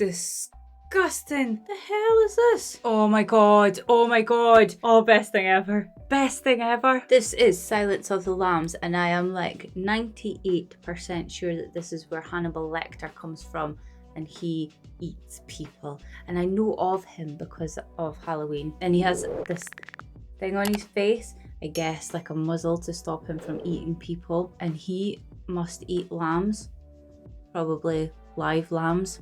disgusting. The hell is this? Oh my god. Oh my god. Oh, best thing ever. Best thing ever. This is Silence of the Lambs, and I am like 98% sure that this is where Hannibal Lecter comes from, and he eats people. And I know of him because of Halloween. And he has this thing on his face, I guess like a muzzle to stop him from eating people. And he must eat lambs, probably live lambs.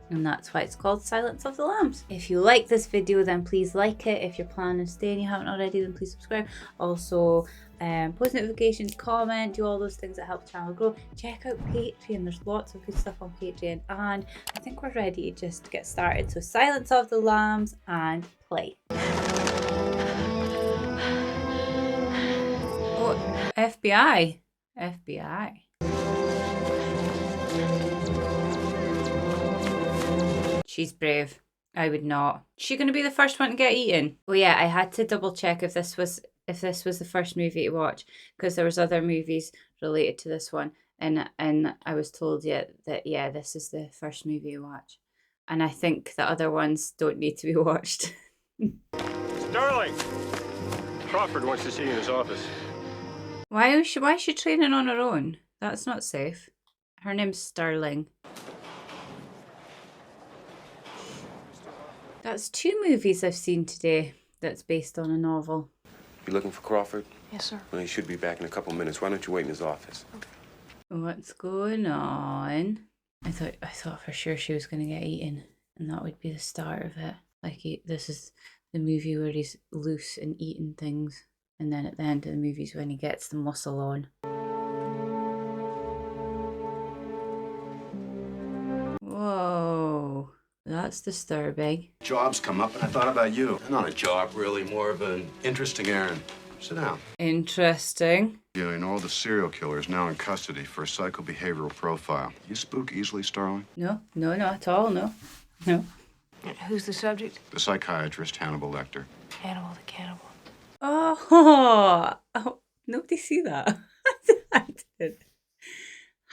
And that's why it's called Silence of the Lambs. If you like this video, then please like it. If you're planning on staying and you haven't already, then please subscribe. Also, post notifications, comment, do all those things that help the channel grow. Check out Patreon. There's lots of good stuff on Patreon. And I think we're ready to just get started. So Silence of the Lambs and play. Oh, FBI. FBI. She's brave. I would not. Is she going to be the first one to get eaten? Oh yeah, I had to double check if this was the first movie to watch, because there was other movies related to this one, and I was told that this is the first movie to watch, and I think the other ones don't need to be watched. Darling, Crawford wants to see you in his office. Why is she training on her own? That's not safe. Her name's Sterling. That's 2 movies I've seen today that's based on a novel. You looking for Crawford? Yes, sir. Well, he should be back in a couple minutes. Why don't you wait in his office? Okay. What's going on? I thought for sure she was going to get eaten, and that would be the start of it. Like, this is the movie where he's loose and eating things, and then at the end of the movie is when he gets the muscle on. Whoa. That's disturbing. Job's come up, and I thought about you. Not a job, really, more of an interesting errand. Sit down. Interesting. You know, the serial killer is now in custody for a psychobehavioral profile. You spook easily, Starling? No, not at all, no. No. Who's the subject? The psychiatrist, Hannibal Lecter. Hannibal the cannibal. Oh, nobody see that. I did.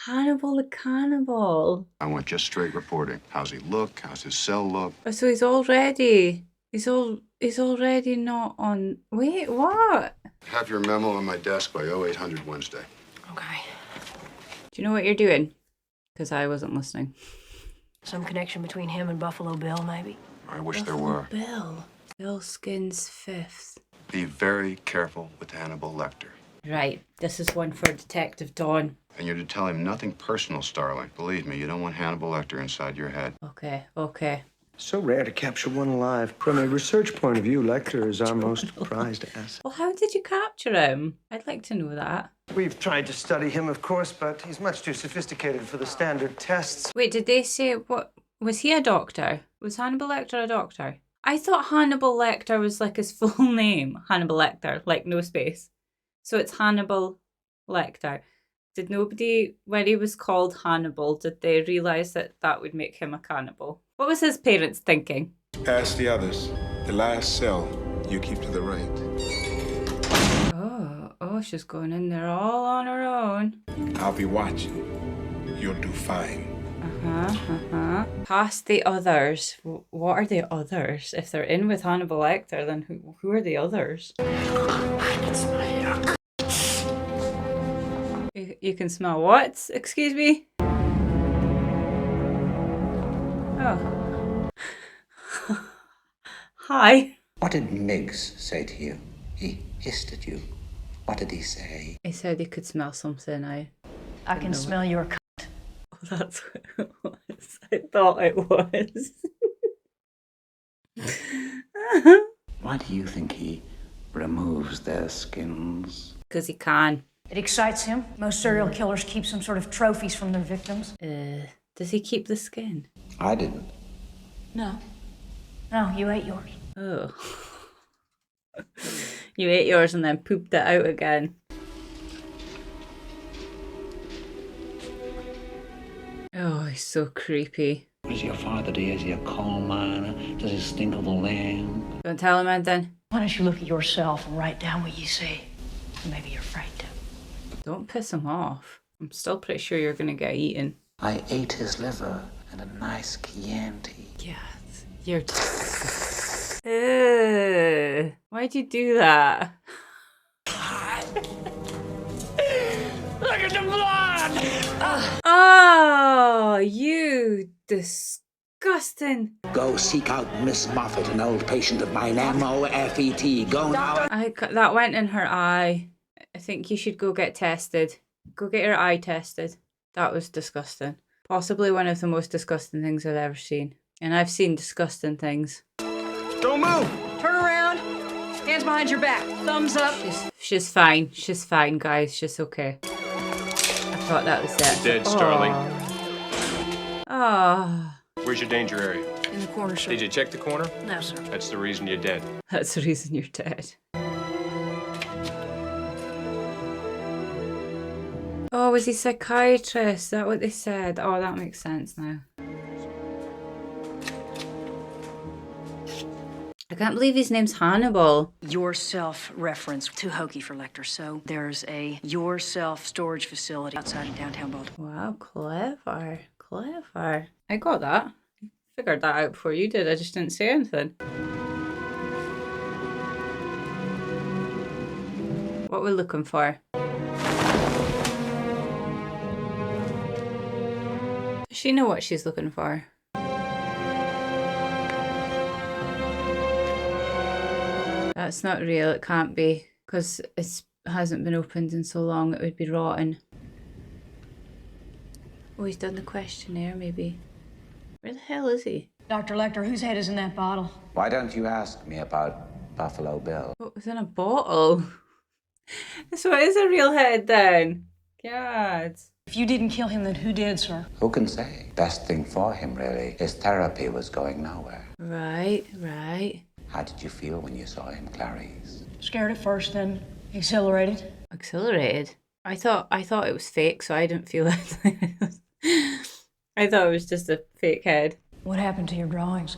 Hannibal the cannibal. I want just straight reporting. How's he look? How's his cell look? Oh, so he's already not on. Wait, what? Have your memo on my desk by 0800 Wednesday. Okay. Do you know what you're doing? Because I wasn't listening. Some connection between him and Buffalo Bill, maybe? I wish there were. Bill Skins 5th. Be very careful with Hannibal Lecter. Right, this is one for Detective Dawn. And you're to tell him nothing personal, Starling. Believe me, you don't want Hannibal Lecter inside your head. Okay. So rare to capture one alive. From a research point of view, Lecter is our most prized asset. Well, how did you capture him? I'd like to know that. We've tried to study him, of course, but he's much too sophisticated for the standard tests. Wait, did they say, what, was he a doctor? Was Hannibal Lecter a doctor? I thought Hannibal Lecter was like his full name. Hannibal Lecter, like no space. So it's Hannibal Lecter. Did nobody, when he was called Hannibal, did they realise that that would make him a cannibal? What was his parents thinking? Past the others. The last cell, you keep to the right. Oh, she's going in there all on her own. I'll be watching. You'll do fine. Past the others. What are the others? If they're in with Hannibal Lecter, then who are the others? You can smell what? Excuse me? Oh. Hi. What did Miggs say to you? He hissed at you. What did he say? He said he could smell something. I can smell your cunt. Oh, that's what it was. I thought it was. Why do you think he removes their skins? Because he can. It excites him. Most serial killers keep some sort of trophies from their victims. Does he keep the skin? I didn't. No, you ate yours. Oh. You ate yours and then pooped it out again. Oh, he's so creepy. What does your father do? Is he a coal miner? Does he stink of the land? Don't tell him, Aidan. Why don't you look at yourself and write down what you see? Maybe you're afraid to. Don't piss him off. I'm still pretty sure you're going to get eaten. I ate his liver and and a nice Chianti. Yes, you're why'd you do that? Look at the blood! Oh, you disgusting. Go seek out Miss Moffat, an old patient of mine, M-O-F-E-T. Go now. That went in her eye. I think you should go get tested. Go get your eye tested. That was disgusting. Possibly one of the most disgusting things I've ever seen. And I've seen disgusting things. Don't move! Turn around. Hands behind your back. Thumbs up. She's fine. She's fine, guys. She's okay. I thought that was it. Dead, Starling. Oh. Where's your danger area? In the corner, sir. Did you check the corner? No, sir. That's the reason you're dead. That's the reason you're dead. Oh, was he psychiatrist? Is that what they said? Oh, that makes sense now. I can't believe his name's Hannibal. Yourself reference, too hokey for Lecter. So there's a yourself storage facility outside of downtown Baltimore. Wow, clever. Clever. I got that. I figured that out before you did. I just didn't say anything. What we're looking for? Does she know what she's looking for? That's not real, it can't be, because it hasn't been opened in so long, it would be rotten. Oh, he's done the questionnaire, maybe. Where the hell is he? Dr. Lecter, whose head is in that bottle? Why don't you ask me about Buffalo Bill? What was in a bottle? So it is a real head then. God. If you didn't kill him, then who did, sir? Who can say? Best thing for him, really. His therapy was going nowhere. Right, right. How did you feel when you saw him, Clarice? Scared at first, then exhilarated. Exhilarated? I thought it was fake, so I didn't feel it. I thought it was just a fake head. What happened to your drawings?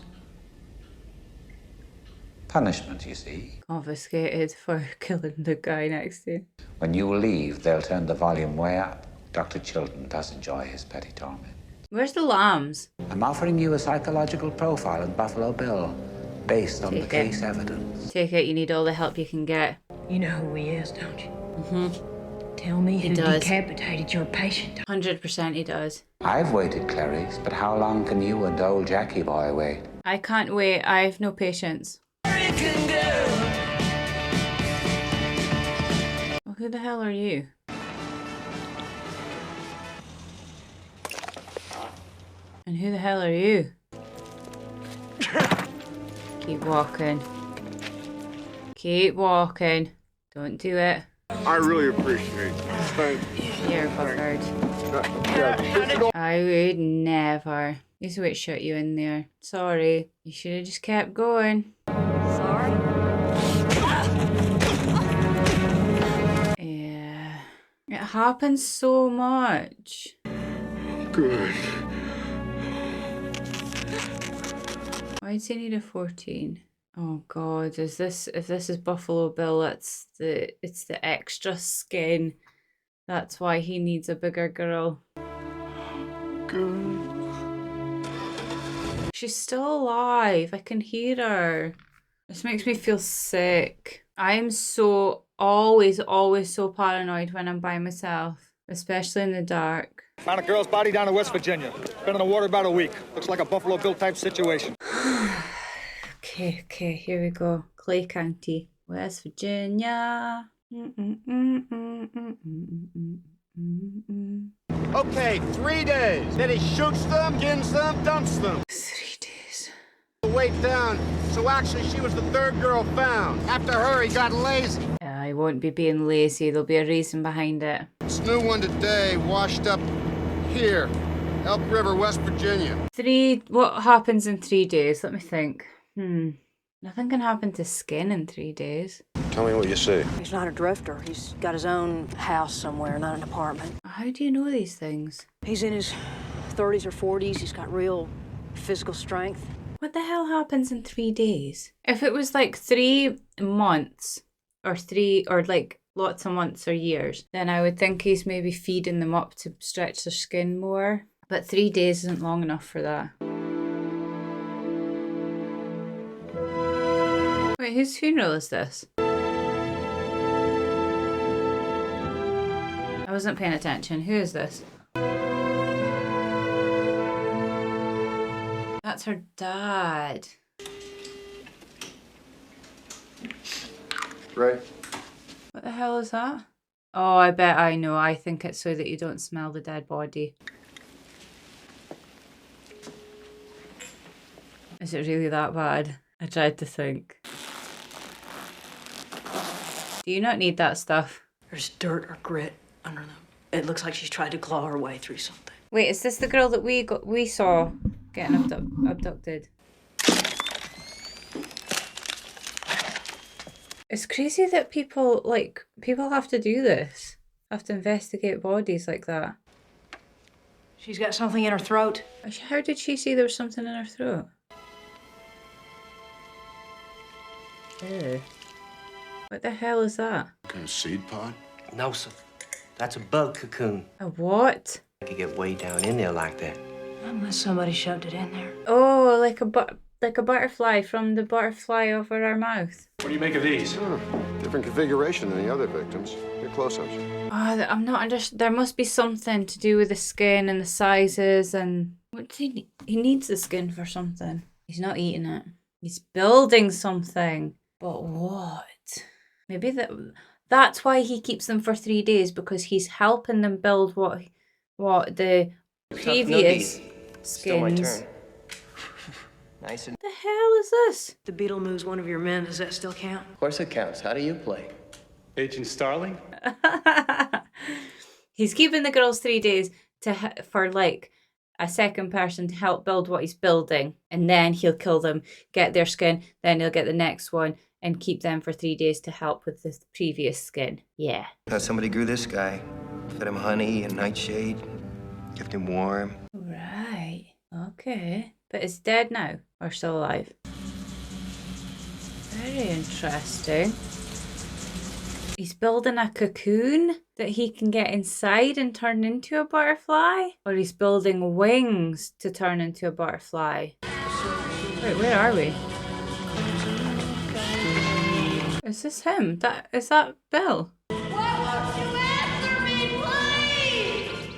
Punishment, you see. Confiscated for killing the guy next to you. When you leave, they'll turn the volume way up. Dr. Chilton does enjoy his petty torment. Where's the lambs? I'm offering you a psychological profile on Buffalo Bill, based on the Take it. case evidence. Take it, you need all the help you can get. You know who he is, don't you? Mm-hmm. Tell me He who does. decapitated your patient. 100% he does. I've waited, Clarice, but how long can you and old Jackie boy wait? I can't wait, I have no patience. Well, who the hell are you? And who the hell are you? Keep walking. Keep walking. Don't do it. I really appreciate it. Thank you. You're buggered. I would never. This is what shut you in there. Sorry. You should have just kept going. Sorry? Yeah. It happens so much. Good. Why does he need a 14? Oh god, if this is Buffalo Bill, it's the extra skin. That's why he needs a bigger girl. Good. She's still alive. I can hear her. This makes me feel sick. I am always so paranoid when I'm by myself, especially in the dark. Found a girl's body down in West Virginia. Been in the water about a week. Looks like a Buffalo Bill type situation. Okay, here we go. Clay County, West Virginia. Okay, 3 days. Then he shoots them, skins them, dumps them. 3 days. Weight down. So actually, she was the third girl found. After her, he got lazy. I won't be being lazy. There'll be a reason behind it. This new one today washed up here. Elk River, West Virginia. What happens in 3 days? Let me think. Nothing can happen to skin in 3 days. Tell me what you see. He's not a drifter. He's got his own house somewhere, not an apartment. How do you know these things? He's in his 30s or 40s. He's got real physical strength. What the hell happens in 3 days? If it was like 3 months or like lots of months or years, then I would think he's maybe feeding them up to stretch their skin more. But 3 days isn't long enough for that. Wait, whose funeral is this? I wasn't paying attention. Who is this? That's her dad. Ray? What the hell is that? Oh, I bet I know. I think it's so that you don't smell the dead body. Is it really that bad? I tried to think. Do you not need that stuff? There's dirt or grit under them. It looks like she's tried to claw her way through something. Wait, is this the girl that we saw getting abducted? It's crazy that people have to do this. Have to investigate bodies like that. She's got something in her throat. How did she see there was something in her throat? Ew. What the hell is that? Kind of seed pod? No, sir. That's a bug cocoon. A what? I could get way down in there like that. Unless somebody shoved it in there. Oh, like a butterfly from the butterfly over our mouth. What do you make of these? Different configuration than the other victims. They're close-ups. Oh, I'm not there must be something to do with the skin and the sizes and... What does he need? He needs the skin for something. He's not eating it. He's building something. But what? Maybe that's why he keeps them for 3 days, because he's helping them build what the previous skins. Still my turn. Nice and... The hell is this? The beetle moves one of your men. Does that still count? Of course it counts. How do you play? Agent Starling? He's keeping the girls 3 days for like a second person to help build what he's building, and then he'll kill them, get their skin, then he'll get the next one and keep them for 3 days to help with the previous skin. Yeah. Now somebody grew this guy, fed him honey and nightshade, kept him warm. Right. Okay. But it's dead now or still alive? Very interesting. He's building a cocoon that he can get inside and turn into a butterfly? Or he's building wings to turn into a butterfly? Wait, where are we? Is this him? Is that Bill? Why won't you answer me, please?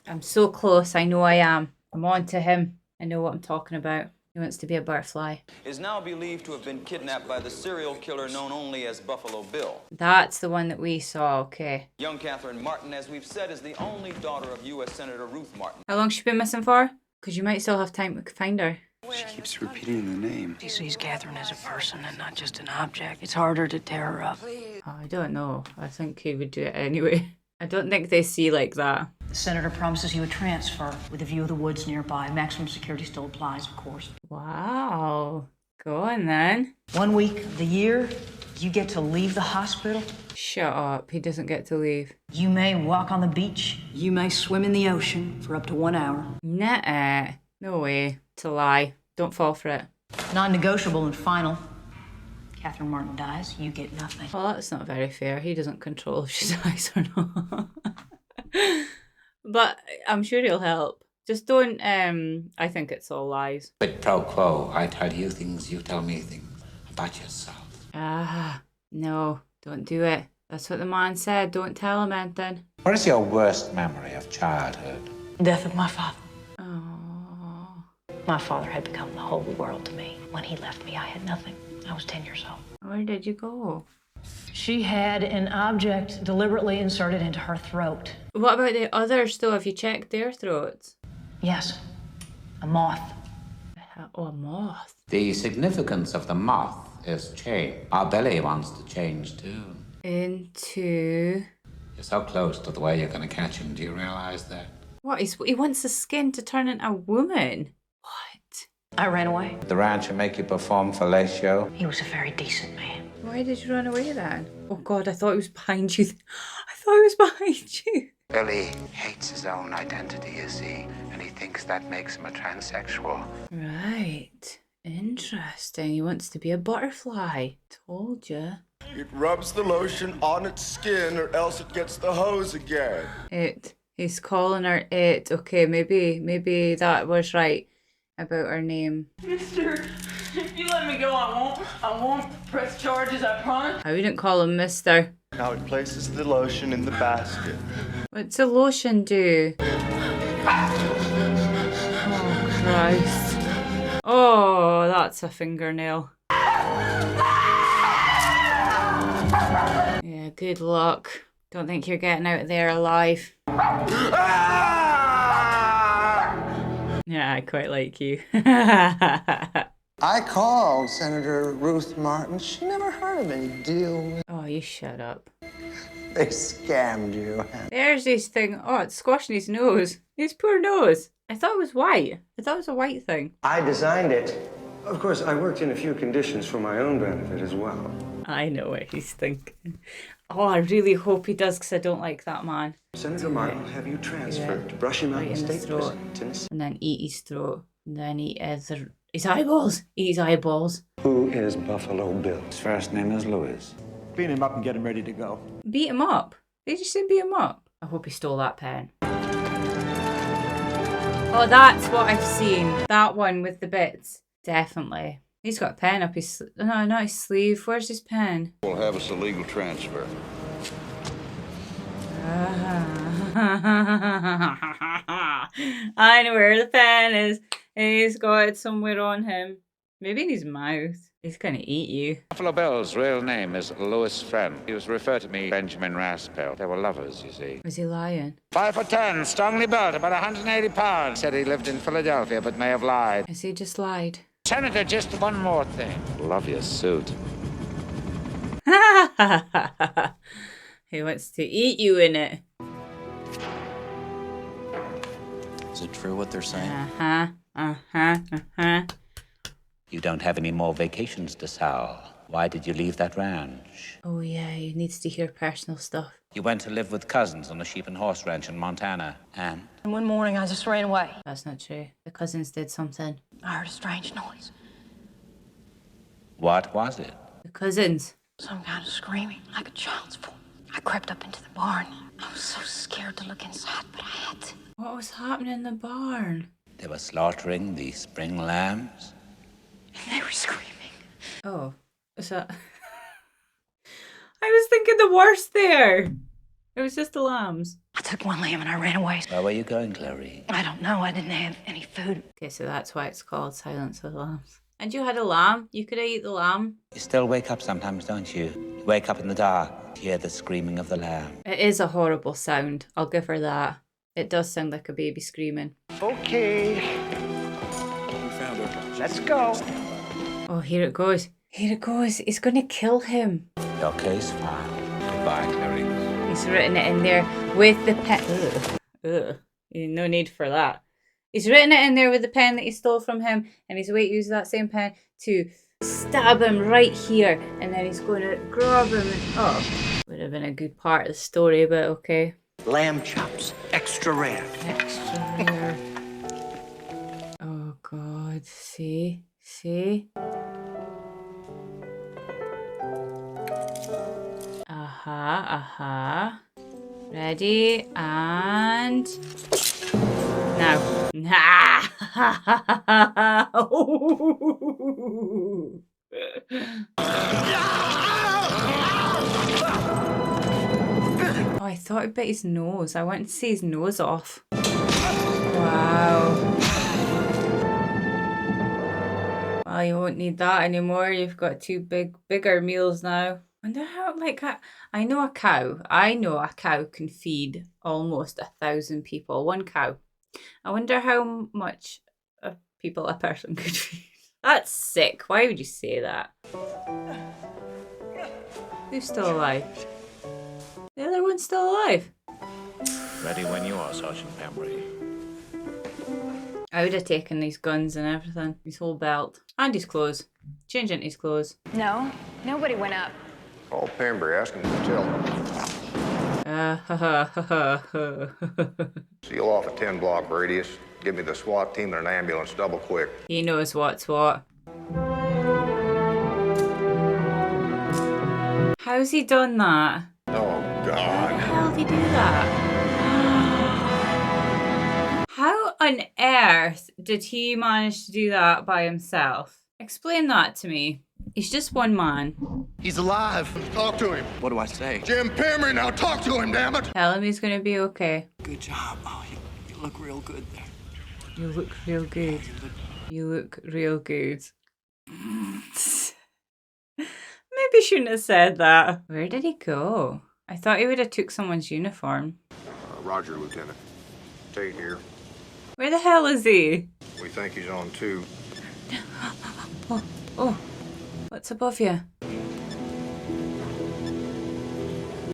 I'm so close. I know I am. I'm on to him. I know what I'm talking about. He wants to be a butterfly. Is now believed to have been kidnapped by the serial killer known only as Buffalo Bill. That's the one that we saw, okay. Young Catherine Martin, as we've said, is the only daughter of U.S. Senator Ruth Martin. How long has she been missing for? Because you might still have time to find her. She keeps repeating the name. She sees Catherine as a person and not just an object. It's harder to tear her up. Oh, I don't know. I think he would do it anyway. I don't think they see like that. The senator promises you a transfer with a view of the woods nearby. Maximum security still applies, of course. Wow. Go on then. 1 week of the year, you get to leave the hospital. Shut up. He doesn't get to leave. You may walk on the beach. You may swim in the ocean for up to 1 hour. Nuh-uh. No way. It's a lie. Don't fall for it. Non-negotiable and final. Catherine Martin dies, you get nothing. Well, that's not very fair. He doesn't control if she dies or not. But I'm sure he'll help. Just don't, I think it's all lies. Quid pro quo. I tell you things, you tell me things about yourself. Ah, no, don't do it. That's what the man said. Don't tell him anything. What is your worst memory of childhood? Death of my father. Oh. My father had become the whole world to me. When he left me, I had nothing. I was 10 years old. Where did you go? She had an object deliberately inserted into her throat. What about the others, though? Have you checked their throats? Yes, a moth. Oh, a moth. The significance of the moth is change. Our belly wants to change too. Into... You're so close to the way you're going to catch him. Do you realize that? What? He wants the skin to turn into a woman. What? I ran away. The rancher make you perform fellatio? He was a very decent man. Why did you run away then? Oh God, I thought he was behind you. I thought he was behind you. Billy hates his own identity, you see, and he thinks that makes him a transsexual. Right. Interesting. He wants to be a butterfly. Told you. It rubs the lotion on its skin or else it gets the hose again. It He's calling her it. Okay, maybe that was right about her name. Mister, if you let me go, I won't press charges, I promise. I wouldn't call him Mister. Now it places the lotion in the basket. What's a lotion do? Oh, Christ. Oh, that's a fingernail. Yeah, good luck. Don't think you're getting out of there alive. Yeah, I quite like you. I called Senator Ruth Martin. She never heard of any deal. Oh, you shut up. They scammed you. There's his thing. Oh, it's squashing his nose. His poor nose. I thought it was white. I thought it was a white thing. I designed it. Of course, I worked in a few conditions for my own benefit as well. I know what he's thinking. Oh, I really hope he does, because I don't like that man. Senator Martin will have you transferred to Brushy Mountain Right in the State throat. Prison, Tennessee. And then eat his throat. And then eat his eyeballs. Eat his eyeballs. Who is Buffalo Bill? His first name is Louis. Beat him up and get him ready to go. Beat him up. They just said beat him up. I hope he stole that pen. Oh, that's what I've seen. That one with the bits. Definitely. He's got a pen up his sleeve. No, not his sleeve. Where's his pen? We'll have us a legal transfer. I know where the pen is. He's got it somewhere on him. Maybe in his mouth. He's gonna eat you. Buffalo Bill's real name is Louis Friend. He was referred to me Benjamin Raspel. They were lovers, you see. Was he lying? 5'10", strongly built, about 180 pounds. Said he lived in Philadelphia, but may have lied. Has he just lied? Senator, just one more thing. Love your suit. He wants to eat you in it. Is it true what they're saying? You don't have any more vacations to sell. Why did you leave that ranch? Oh yeah, he needs to hear personal stuff. You went to live with cousins on a sheep and horse ranch in Montana, and One morning, I just ran away. That's not true. The cousins did something. I heard a strange noise. what was it? The cousins. Some kind of screaming, like a child's voice. I crept up into the barn. I was so scared to look inside, but I had to. What was happening in the barn? They were slaughtering the spring lambs. And they were screaming. Oh, is that... I was thinking the worst there. It was just the lambs. I took one lamb and I ran away. Where were you going, Clary? I don't know. I didn't have any food. Okay, so that's why it's called Silence of the Lambs. And you had a lamb. You could have eaten the lamb. You still wake up sometimes, don't you? You wake up in the dark, hear the screaming of the lamb. It is a horrible sound. I'll give her that. It does sound like a baby screaming. Okay. We found her. Let's go. Oh, here it goes. Here it goes. He's going to kill him. Your case filed. Goodbye, Clary. He's written it in there with the pen. Ugh. No need for that. He's written it in there with the pen that he stole from him, and he's going to use that same pen to stab him right here, and then he's going to grab him and... Oh, would have been a good part of the story, but okay. Lamb chops, extra rare. Extra rare. Oh, God. See? See? Ready, and... Now. Oh, I thought I bit his nose. I wanted to see his nose off. Wow. Well, you won't need that anymore. You've got two bigger meals now. I wonder how, like, I know a cow can feed almost 1,000 people. One cow. I wonder how much people a person could feed. That's sick. Why would you say that? Who's still alive? The other one's still alive. Ready when you are, Sergeant Pembry. I would have taken these guns and everything. His whole belt. And his clothes. Change into his clothes. No, nobody went up. Call Pembry, ask him to tell him. Seal off a 10-block radius. Give me the SWAT team and an ambulance double quick. He knows what's what. How's he done that? Oh, God. How the hell did he do that? on earth did he manage to do that by himself? Explain that to me. He's just one man. He's alive. Talk to him. What do I say? Jim Palmer, now talk to him, damn it. Tell him he's gonna be okay. Good job. Oh, you look real good there. You look real good. You look real good. Maybe shouldn't have said that. Where did he go? I thought he would have took someone's uniform. Roger, Lieutenant. Stay here. Where the hell is he? We think he's on too. Oh, what's above you?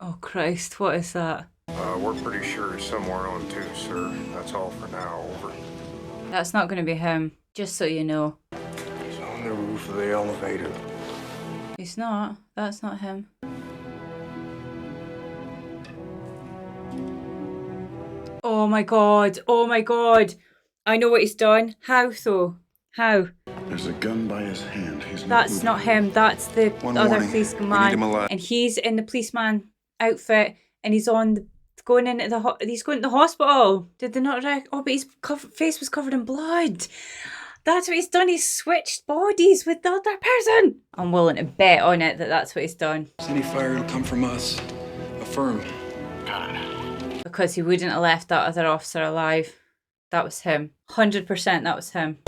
Oh Christ, what is that? We're pretty sure he's somewhere on too, sir. That's all for now. Over. That's not going to be him, just so you know. He's on the roof of the elevator. He's not. That's not him. Oh my god. Oh my god. I know what he's done. How though? How? There's a gun by his hand. He's That's not him. That's the other policeman. And he's in the policeman outfit and he's on the going into the he's going to the hospital. Did they not oh, but his face was covered in blood. That's what he's done. He's switched bodies with the other person. I'm willing to bet on it that that's what he's done. Any fire will come from us. Affirm. Got it. Because he wouldn't have left that other officer alive. That was him. 100% that was him.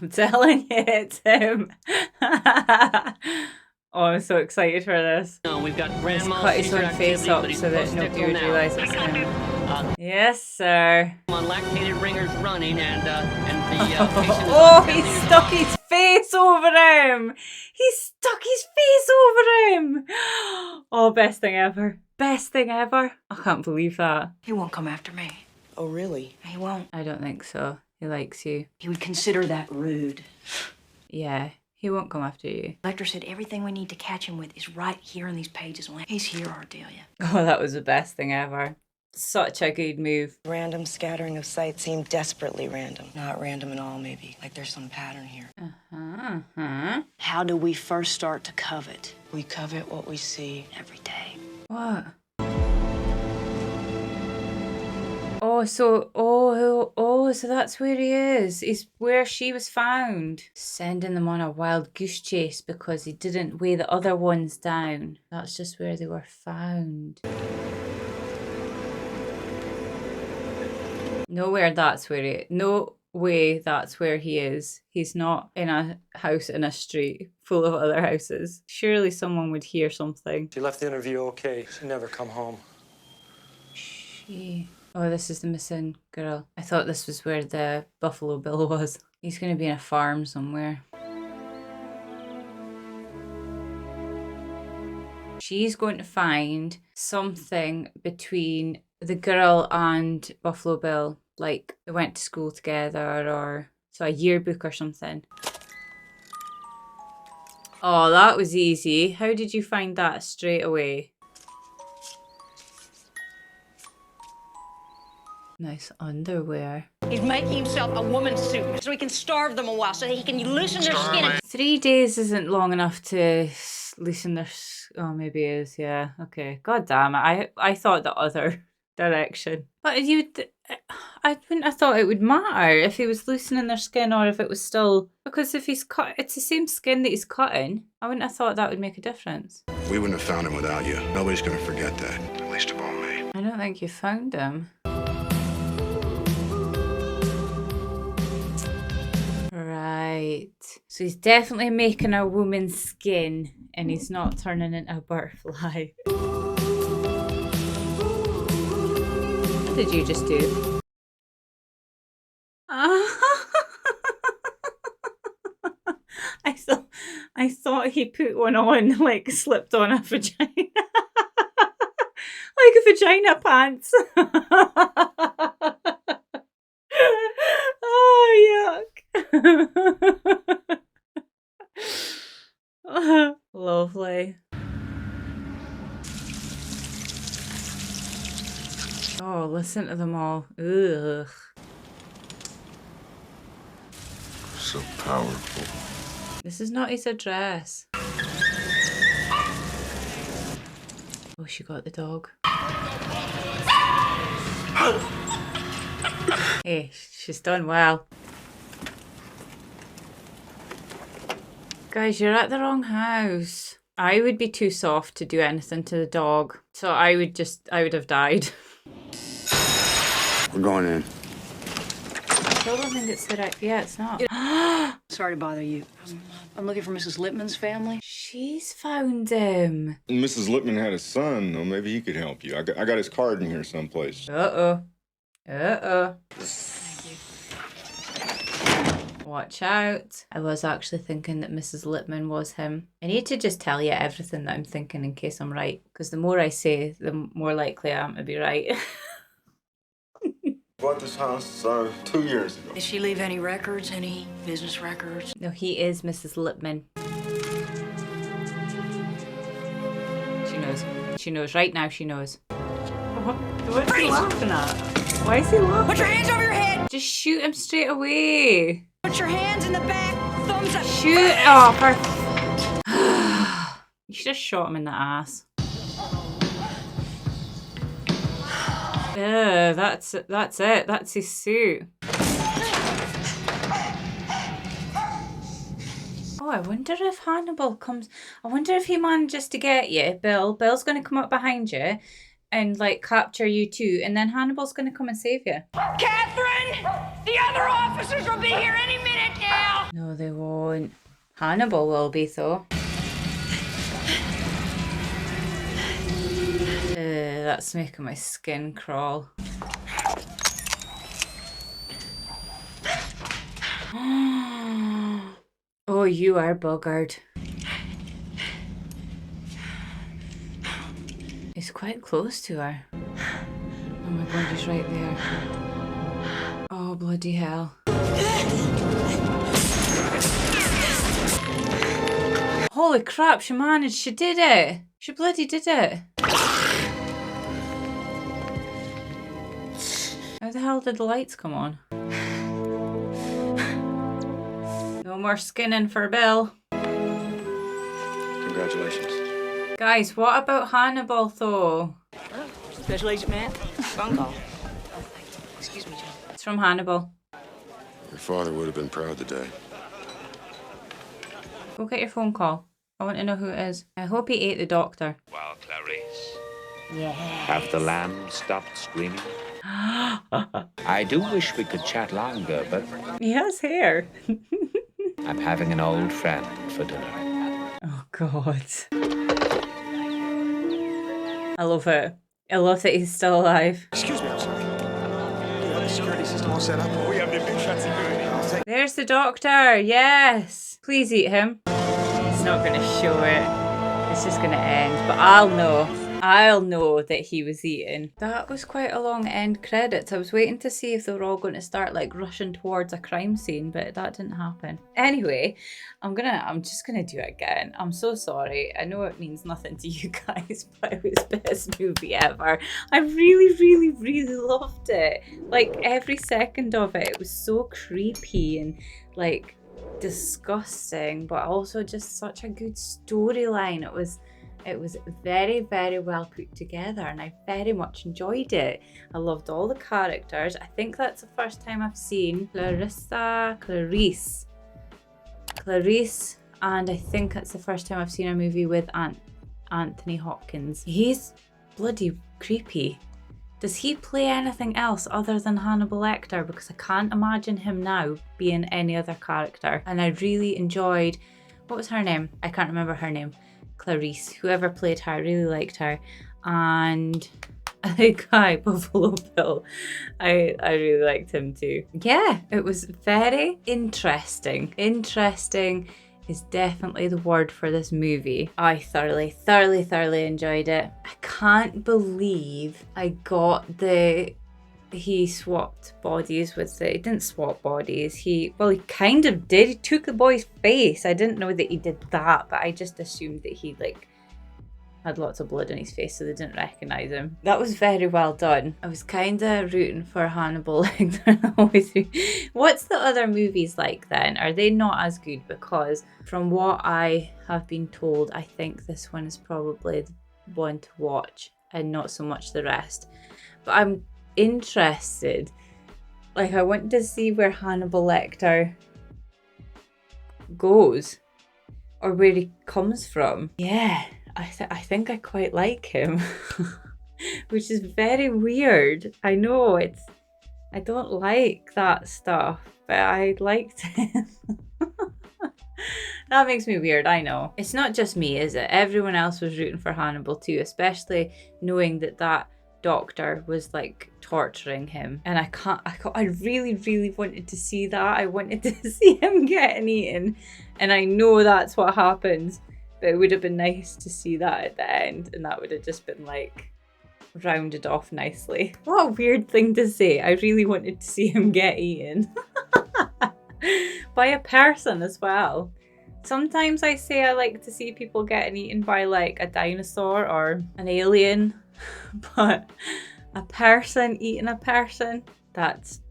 I'm telling you, it's him. Oh, I'm so excited for this. No, we've got He's cut his own face up so that nobody would realise it's him. Yes, sir. Lactated ringers running and the patient is oh, he stuck his face over him. He stuck his face over him. Oh, best thing ever. Best thing ever. I can't believe that. He won't come after me. Oh, really? He won't. I don't think so. He likes you. He would consider that rude. Yeah, he won't come after you. Lecter said everything we need to catch him with is right here in these pages. He's here, Ardelia. Oh, that was the best thing ever. Such a good move. Random scattering of sight seemed desperately random. Not random at all, maybe. Like there's some pattern here. How do we first start to covet? We covet what we see every day. What? Oh, so that's where he is. He's where she was found. Sending them on a wild goose chase because he didn't weigh the other ones down. That's just where they were found. Nowhere that's where he... No way that's where he is. He's not in a house in a street full of other houses. Surely someone would hear something. She left the interview okay. She never come home. Oh, this is the missing girl. I thought this was where the Buffalo Bill was. He's going to be in a farm somewhere. She's going to find something between the girl and Buffalo Bill. Like, they went to school together or so a yearbook or something. Oh, that was easy. How did you find that straight away? Nice underwear. He's making himself a woman's suit so he can starve them a while so he can loosen their skin. 3 days isn't long enough to loosen their... Oh, maybe it is, yeah. Okay. God damn it. I thought the other direction. But I wouldn't have thought it would matter if he was loosening their skin or if it was still... Because if he's cut... It's the same skin that he's cutting. I wouldn't have thought that would make a difference. We wouldn't have found him without you. Nobody's gonna forget that. At least of all me. I don't think you found him. Right. So he's definitely making a woman's skin and he's not turning into a butterfly. What did you just do? I thought he put one on, like slipped on a vagina. Like a vagina pants. Oh, yuck. Lovely. Oh, listen to them all. Ugh. So powerful. This is not his address. Oh, she got the dog. Hey, she's done well. Guys, you're at the wrong house. I would be too soft to do anything to the dog. So I would have died. We're going in. I still don't think it's the right... Yeah, it's not. Sorry to bother you. I'm looking for Mrs. Lippman's family. She's found him. Mrs. Lippman had a son, or maybe he could help you. I got his card in here someplace. Uh-oh. Uh-oh. Watch out. I was actually thinking that Mrs. Lippman was him. I need to just tell you everything that I'm thinking in case I'm right. Because the more I say, the more likely I am to be right. Bought this house 2 years ago. Did she leave any records, any business records? No, he is Mrs. Lippman. She knows. She knows. Right now she knows. What's he laughing at? Why is he laughing? Put your hands over your head. Just shoot him straight away. Put your hands in the back. Thumbs up. Shoot. Oh, you should have shot him in the ass. That's it. That's his suit. Oh, I wonder if Hannibal comes... I wonder if he manages to get you, Bill. Bill's going to come up behind you and, like, capture you too. And then Hannibal's going to come and save you. Catherine! The other officers will be here any minute now! No, they won't. Hannibal will be, though. That's making my skin crawl. Oh, you are buggered. He's quite close to her. Oh my god, he's right there. Oh, bloody hell. Holy crap, she managed. She did it. She bloody did it. How the hell did the lights come on? No more skinning for Bill. Congratulations. Guys, what about Hannibal though? Special Agent Man, phone call. Excuse me, John. It's from Hannibal. Your father would have been proud today. Go get your phone call. I want to know who it is. I hope he ate the doctor. Well, Clarice. Yeah. Have the lambs stopped screaming? I do wish we could chat longer, but... He has hair. I'm having an old friend for dinner. Oh, God. I love it. I love that he's still alive. Excuse me, I'm sorry. You have the security system all set up? We have the big shot security. There's the doctor. Yes. Please eat him. It's not going to show it. It's just going to end. But I'll know. I'll know that he was eaten. That was quite a long end credits. I was waiting to see if they were all going to start like rushing towards a crime scene, but that didn't happen. Anyway, I'm just gonna do it again. I'm so sorry. I know it means nothing to you guys, but it was the best movie ever. I really, really, really loved it. Like every second of it. It was so creepy and like disgusting, but also just such a good storyline. It was very, very well put together and I very much enjoyed it. I loved all the characters. I think that's the first time I've seen Clarice, and I think it's the first time I've seen a movie with Anthony Hopkins. He's bloody creepy. Does he play anything else other than Hannibal Lecter? Because I can't imagine him now being any other character. And I really enjoyed, what was her name? I can't remember her name. Clarice, whoever played her, I really liked her. And the guy, Buffalo Bill, I really liked him too. Yeah, it was very interesting. Interesting is definitely the word for this movie. I thoroughly enjoyed it. I can't believe I got he swapped bodies with he didn't swap bodies. He kind of did. He took the boy's face. I didn't know that he did that, but I just assumed that he like had lots of blood on his face so they didn't recognize him. That was very well done. I was kind of rooting for Hannibal Lecter. What's the other movies like then? Are they not as good? Because from what I have been told, I think this one is probably the one to watch and not so much the rest. But I'm interested. Like, I want to see where Hannibal Lecter goes or where he comes from. Yeah, I think I quite like him. Which is very weird. I know I don't like that stuff, but I liked him. That makes me weird, I know. It's not just me, is it? Everyone else was rooting for Hannibal too, especially knowing that doctor was like torturing him. And I really, really wanted to see that. I wanted to see him getting eaten. And I know that's what happens, but it would have been nice to see that at the end. And that would have just been like rounded off nicely. What a weird thing to say. I really wanted to see him get eaten. By a person as well. Sometimes I say I like to see people getting eaten by like a dinosaur or an alien, but a person eating a person, that's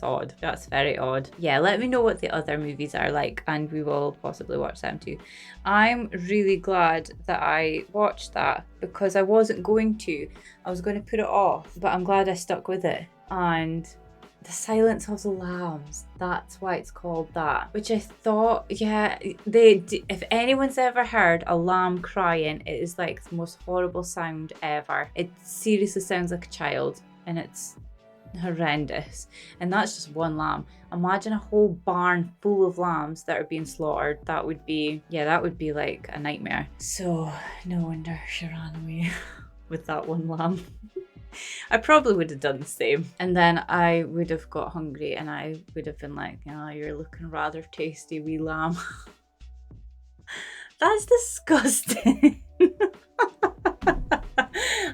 odd. That's very odd. Yeah, let me know what the other movies are like and we will possibly watch them too. I'm really glad that I watched that because I wasn't going to. I was going to put it off, but I'm glad I stuck with it. And The Silence of the Lambs, that's why it's called that. Which I thought, yeah, if anyone's ever heard a lamb crying, it is like the most horrible sound ever. It seriously sounds like a child and it's horrendous. And that's just one lamb. Imagine a whole barn full of lambs that are being slaughtered. That would be like a nightmare. So no wonder she ran away with that one lamb. I probably would have done the same. And then I would have got hungry and I would have been like, oh, you're looking rather tasty, wee lamb. That's disgusting.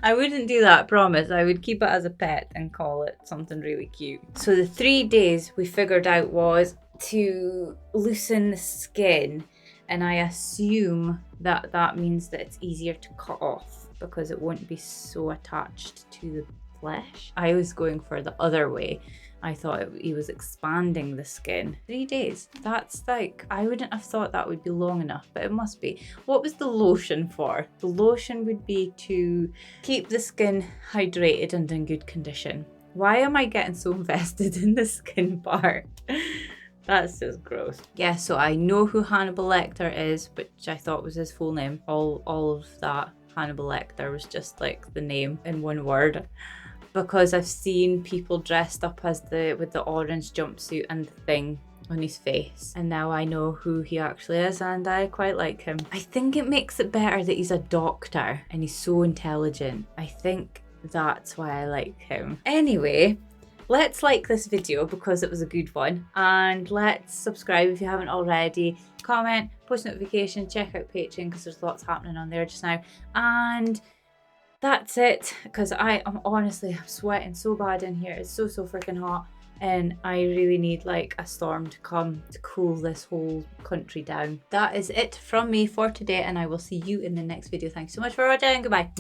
I wouldn't do that, promise. I would keep it as a pet and call it something really cute. So the 3 days we figured out was to loosen the skin. And I assume that means that it's easier to cut off because it won't be so attached to the flesh. I was going for the other way. I thought he was expanding the skin. 3 days. That's like, I wouldn't have thought that would be long enough, but it must be. What was the lotion for? The lotion would be to keep the skin hydrated and in good condition. Why am I getting so invested in the skin part? That's just gross. Yeah, so I know who Hannibal Lecter is, which I thought was his full name. All of that. Hannibal Lecter was just like the name in one word. Because I've seen people dressed up as with the orange jumpsuit and the thing on his face. And now I know who he actually is and I quite like him. I think it makes it better that he's a doctor and he's so intelligent. I think that's why I like him. Anyway, let's like this video because it was a good one. And let's subscribe if you haven't already. Comment, post notification, check out Patreon because there's lots happening on there just now. And that's it, because I'm sweating so bad in here. It's so freaking hot and I really need like a storm to come to cool this whole country down. That is it from me for today and I will see you in the next video. Thanks so much for watching. Goodbye.